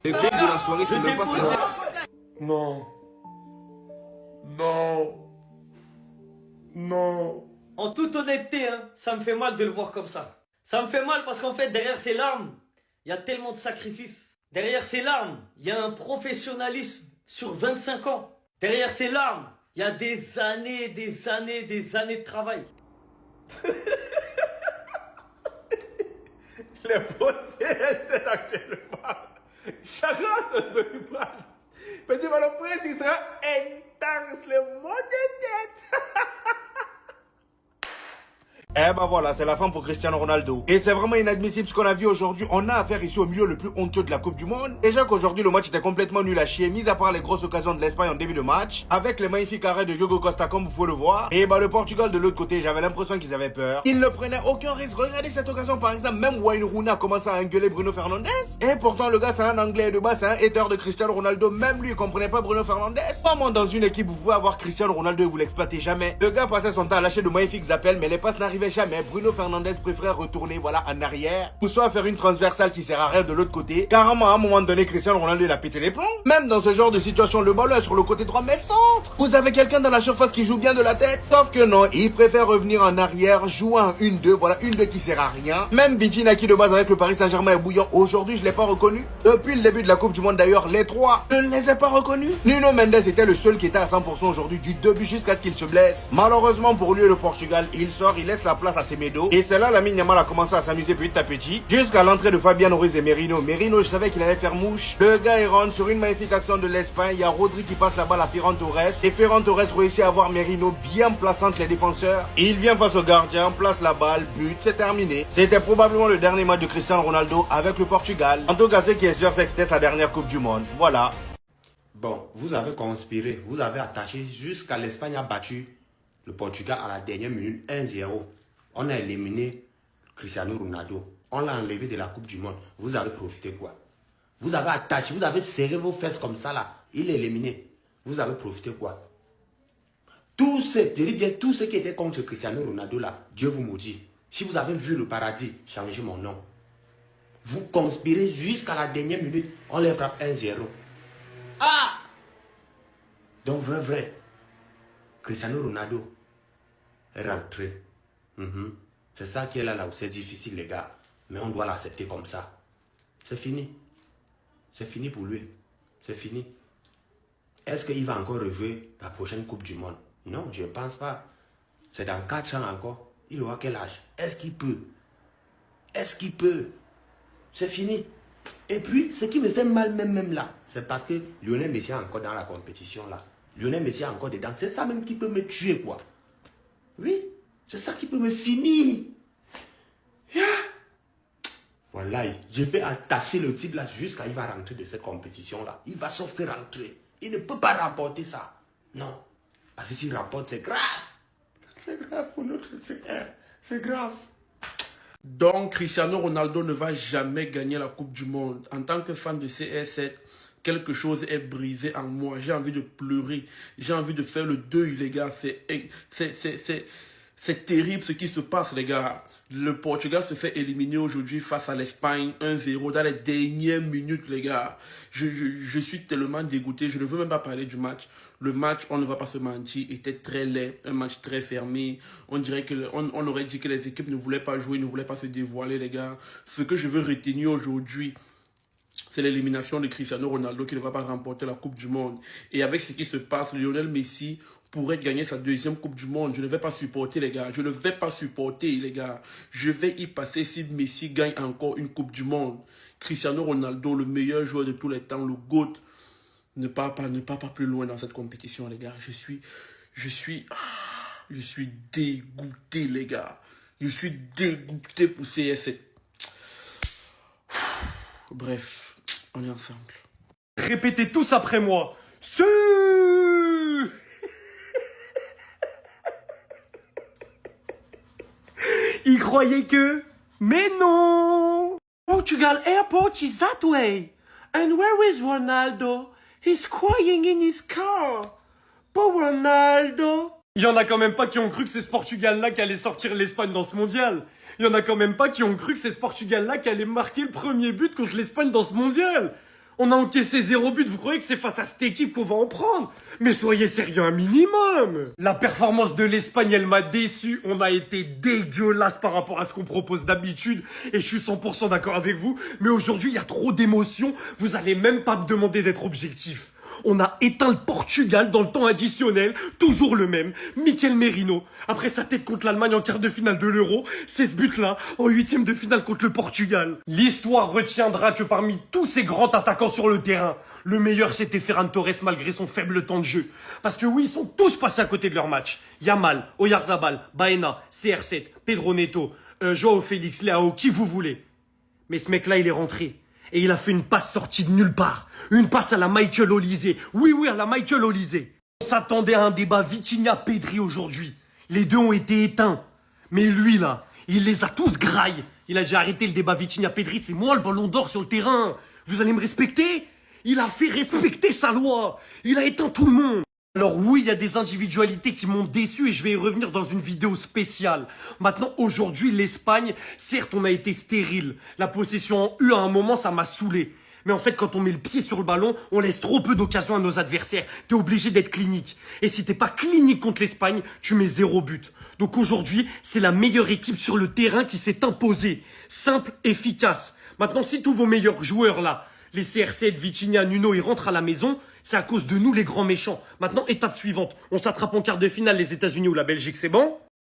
Le but de la soirée, c'est même pas ça. Non. Non. Non. En toute honnêteté, hein, ça me fait mal de le voir comme ça. Ça me fait mal parce qu'en fait, derrière ces larmes, il y a tellement de sacrifices. Derrière ces larmes, il y a un professionnalisme sur 25 ans. Derrière ces larmes, il y a des années de travail. Les procès, c'est actuellement. Chacun se veut pas. Mais tu vas le prince, il sera intense, le mot de tête. Eh ben voilà, c'est la fin pour Cristiano Ronaldo. Et c'est vraiment inadmissible ce qu'on a vu aujourd'hui. On a affaire ici au milieu le plus honteux de la Coupe du Monde. Déjà qu'aujourd'hui le match était complètement nul à chier, mis à part les grosses occasions de l'Espagne en début de match, avec les magnifiques arrêts de Diogo Costa comme vous pouvez le voir. Et bah le Portugal de l'autre côté, j'avais l'impression qu'ils avaient peur. Ils ne prenaient aucun risque. Regardez cette occasion par exemple, même Wayne Rooney a commencé à engueuler Bruno Fernandes. Et pourtant le gars c'est un anglais de base, c'est un hater de Cristiano Ronaldo. Même lui il comprenait pas Bruno Fernandes. Comment dans une équipe vous pouvez avoir Cristiano Ronaldo et vous l'exploitez jamais? Le gars passait son temps à lâcher de magnifiques appels, mais les passes n'arrivaient jamais. Bruno Fernandes préférait retourner voilà en arrière ou soit faire une transversale qui sert à rien de l'autre côté. Carrément à un moment donné Cristiano Ronaldo il a pété les plombs. Même dans ce genre de situation le ballon est sur le côté droit mais centre. Vous avez quelqu'un dans la surface qui joue bien de la tête. Sauf que non, il préfère revenir en arrière, jouer en 1-2, voilà 1-2 qui sert à rien. Même Vitinha qui de base avec le Paris Saint-Germain est bouillant. Aujourd'hui je l'ai pas reconnu. Depuis le début de la Coupe du Monde d'ailleurs, les trois, je ne les ai pas reconnus. Nuno Mendes était le seul qui était à 100% aujourd'hui du début jusqu'à ce qu'il se blesse. Malheureusement pour lui et le Portugal, il sort, il laisse la place à Semedo. Et c'est là Lamine Yamal a commencé à s'amuser petit à petit. Jusqu'à l'entrée de Fabian Ruiz et Merino. Merino, je savais qu'il allait faire mouche. Le gars il rentre sur une magnifique action de l'Espagne. Il y a Rodri qui passe la balle à Ferran Torres. Et Ferran Torres réussit à voir Merino bien placé entre les défenseurs. Il vient face au gardien, place la balle, but, c'est terminé. C'était probablement le dernier match de Cristiano Ronaldo avec le Portugal. En tout cas, ce qui est sûr, c'est que c'était sa dernière Coupe du Monde. Voilà. Bon, vous avez conspiré, vous avez attaché jusqu'à l'Espagne a battu le Portugal à la dernière minute 1-0. On a éliminé Cristiano Ronaldo. On l'a enlevé de la Coupe du Monde. Vous avez profité quoi? Vous avez attaché, vous avez serré vos fesses comme ça là. Il est éliminé. Vous avez profité quoi? Tous ceux, je dis bien tous ceux qui étaient contre Cristiano Ronaldo là, Dieu vous maudit. Si vous avez vu le paradis, changez mon nom. Vous conspirez jusqu'à la dernière minute. On les frappe 1-0. Ah! Donc vrai, Cristiano Ronaldo est rentré. C'est ça qui est là où c'est difficile les gars. Mais on doit l'accepter comme ça. C'est fini. C'est fini pour lui. C'est fini. Est-ce qu'il va encore rejouer la prochaine Coupe du Monde? Non, je ne pense pas. C'est dans 4 ans encore. Il aura quel âge? Est-ce qu'il peut? Est-ce qu'il peut? C'est fini. Et puis, ce qui me fait mal même là, c'est parce que Lionel Messi est encore dans la compétition là. Lionel Messi est encore dedans. C'est ça même qui peut me tuer quoi. Oui, c'est ça qui peut me finir. Yeah. Voilà, je vais attacher le type là jusqu'à il va rentrer de cette compétition là. Il va sauf que rentrer. Il ne peut pas remporter ça. Non. Parce que s'il remporte, c'est grave. C'est grave pour notre CR. C'est grave. Donc, Cristiano Ronaldo ne va jamais gagner la Coupe du Monde. En tant que fan de CR7, quelque chose est brisé en moi. J'ai envie de pleurer. J'ai envie de faire le deuil, les gars. C'est terrible ce qui se passe, les gars. Le Portugal se fait éliminer aujourd'hui face à l'Espagne 1-0 dans les dernières minutes, les gars. Je suis tellement dégoûté. Je ne veux même pas parler du match. Le match, on ne va pas se mentir, était très laid. Un match très fermé. On dirait que, on aurait dit que les équipes ne voulaient pas jouer, ne voulaient pas se dévoiler, les gars. Ce que je veux retenir aujourd'hui, c'est l'élimination de Cristiano Ronaldo qui ne va pas remporter la Coupe du Monde. Et avec ce qui se passe, Lionel Messi pourrait gagner sa deuxième Coupe du Monde. Je ne vais pas supporter, les gars. Je ne vais pas supporter, les gars. Je vais y passer si Messi gagne encore une Coupe du Monde. Cristiano Ronaldo, le meilleur joueur de tous les temps, le GOAT, ne part pas plus loin dans cette compétition, les gars. Je suis dégoûté, les gars. Je suis dégoûté pour CR7. Bref, on est ensemble. Répétez tous après moi. Il croyait que... Mais non! Portugal airport is that way. And where is Ronaldo? He's crying in his car. Pas Ronaldo. Il y en a quand même pas qui ont cru que c'est ce Portugal-là qui allait sortir l'Espagne dans ce mondial. Il y en a quand même pas qui ont cru que c'est ce Portugal-là qui allait marquer le premier but contre l'Espagne dans ce mondial. On a encaissé 0 but, vous croyez que c'est face à cette équipe qu'on va en prendre? Mais soyez sérieux un minimum. La performance de l'Espagne, elle m'a déçu. On a été dégueulasse par rapport à ce qu'on propose d'habitude. Et je suis 100% d'accord avec vous. Mais aujourd'hui, il y a trop d'émotions. Vous allez même pas me demander d'être objectif. On a éteint le Portugal dans le temps additionnel, toujours le même, Mikel Merino. Après sa tête contre l'Allemagne en quart de finale de l'Euro, c'est ce but-là en 8e de finale contre le Portugal. L'histoire retiendra que parmi tous ces grands attaquants sur le terrain, le meilleur c'était Ferran Torres malgré son faible temps de jeu. Parce que oui, ils sont tous passés à côté de leur match. Yamal, Oyarzabal, Baena, CR7, Pedro Neto, Joao Félix, Leao, qui vous voulez. Mais ce mec-là, il est rentré. Et il a fait une passe sortie de nulle part. Une passe à la Michael Olise. Oui, à la Michael Olise. On s'attendait à un débat Vitinha-Pedri aujourd'hui. Les deux ont été éteints. Mais lui, là, il les a tous grailles. Il a déjà arrêté le débat Vitinha-Pedri. C'est moi le ballon d'or sur le terrain. Vous allez me respecter? Il a fait respecter sa loi. Il a éteint tout le monde. Alors oui, il y a des individualités qui m'ont déçu et je vais y revenir dans une vidéo spéciale. Maintenant, aujourd'hui, l'Espagne, certes, on a été stérile. La possession en U, à un moment, ça m'a saoulé. Mais en fait, quand on met le pied sur le ballon, on laisse trop peu d'occasions à nos adversaires. T'es obligé d'être clinique. Et si t'es pas clinique contre l'Espagne, tu mets 0 but. Donc aujourd'hui, c'est la meilleure équipe sur le terrain qui s'est imposée. Simple, efficace. Maintenant, si tous vos meilleurs joueurs là, les CR7, Vitinha, Nuno, ils rentrent à la maison, c'est à cause de nous les grands méchants. Maintenant, étape suivante. On s'attrape en quart de finale les États-Unis ou la Belgique, c'est bon?